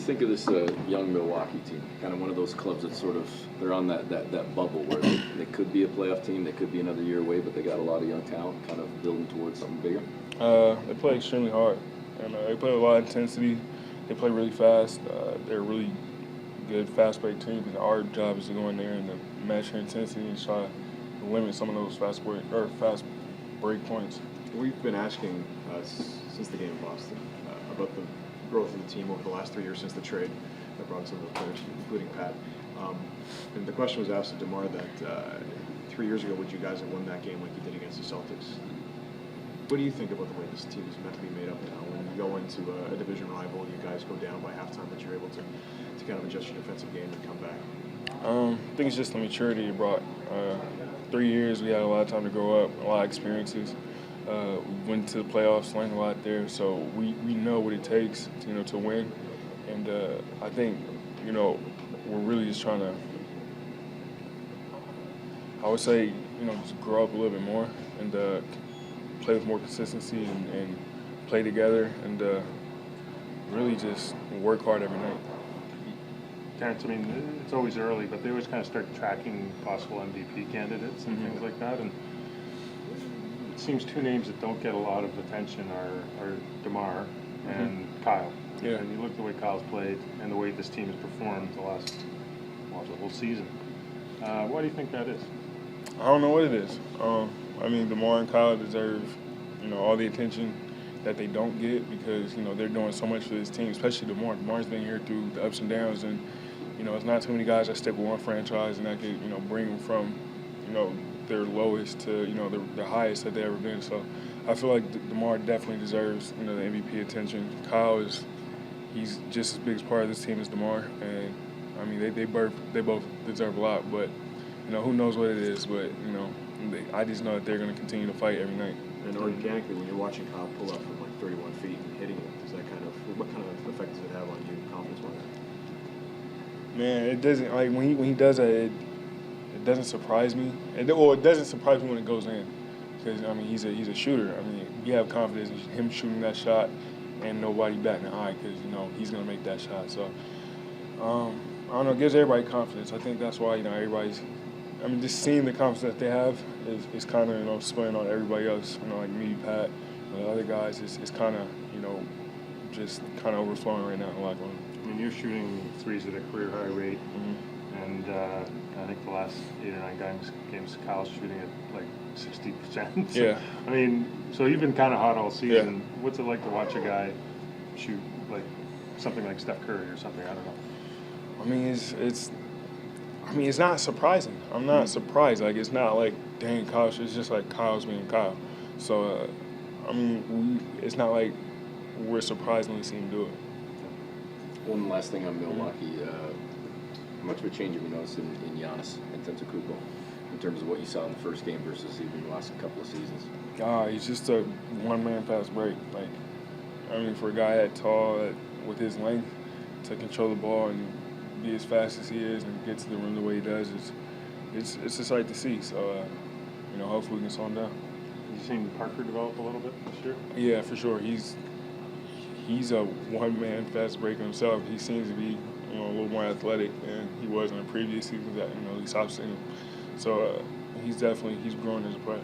think of this young Milwaukee team? Kind of one of those clubs that they're on that bubble where they could be a playoff team, they could be another year away, but they got a lot of young talent, kind of building towards something bigger. They play extremely hard, and they play with a lot of intensity. They play really fast. They're a really good, fast-break team. And our job is to go in there and to match their intensity and try to limit some of those fast break points. We've been asking since the game in Boston about the growth of the team over the last 3 years since the trade that brought some of those players, including Pat. And the question was asked to DeMar that 3 years ago, would you guys have won that game like you did against the Celtics? What do you think about the way this team is meant to be made up now? When you go into a division rival, you guys go down by halftime, but you're able to kind of adjust your defensive game and come back. I think it's just the maturity it brought. 3 years, we had a lot of time to grow up, a lot of experiences. We went to the playoffs, learned a lot there, so we know what it takes, to win. And I think, we're really just trying to, I would say, just grow up a little bit more and play with more consistency and play together and really just work hard every night. Terrence, I mean, it's always early, but they always kind of start tracking possible MVP candidates and things like that. And it seems two names that don't get a lot of attention are DeMar and Kyle. Yeah. And you look at the way Kyle's played and the way this team has performed the whole season. Why do you think that is? I don't know what it is. I mean, DeMar and Kyle deserve, all the attention that they don't get because, they're doing so much for this team, especially DeMar. DeMar's been here through the ups and downs, and, it's not too many guys that stick with one franchise and that could, bring them from, their lowest to, the highest that they've ever been. So I feel like DeMar definitely deserves, the MVP attention. Kyle he's just as big a part of this team as DeMar, and, I mean, they both deserve a lot, but, who knows what it is, but, I just know that they're going to continue to fight every night. And organically, when you're watching Kyle pull up from like 31 feet and hitting it, what kind of effect does it have on you, confidence-wise? Man, it doesn't, like, when he does that, it doesn't surprise me. It doesn't surprise me when it goes in because, I mean, he's a shooter. I mean, you have confidence in him shooting that shot and nobody batting an eye because, he's going to make that shot. So, I don't know, it gives everybody confidence. I think that's why, everybody's – I mean, just seeing the confidence that they have is kind of, spilling on everybody else. Like me, Pat, the other guys, it's kind of, just kind of overflowing right now in the locker room. I mean, you're shooting threes at a career high rate, and I think the last 8 or 9 games Kyle's shooting at like 60%. So, yeah. I mean, so you've been kind of hot all season. Yeah. What's it like to watch a guy shoot like something like Steph Curry or something? I don't know. I mean, it's not surprising. I'm not surprised. Like, it's not like, dang, Kyle. It's just like Kyle's being Kyle. So, I mean, it's not like we're surprised when we see him do it. One last thing on Milwaukee. How much of a change have you noticed in Giannis Antetokounmpo in terms of what you saw in the first game versus even the last couple of seasons? He's just a one-man fast break. Like, I mean, for a guy that tall, with his length, to control the ball and be as fast as he is and get to the rim the way he does, it's a sight to see. So, hopefully we can slow him down. Have you seen Parker develop a little bit this year? Yeah, for sure. He's a one-man fast breaker himself. He seems to be, a little more athletic than he was in the previous seasons. At least I've seen him. So he's growing as a player.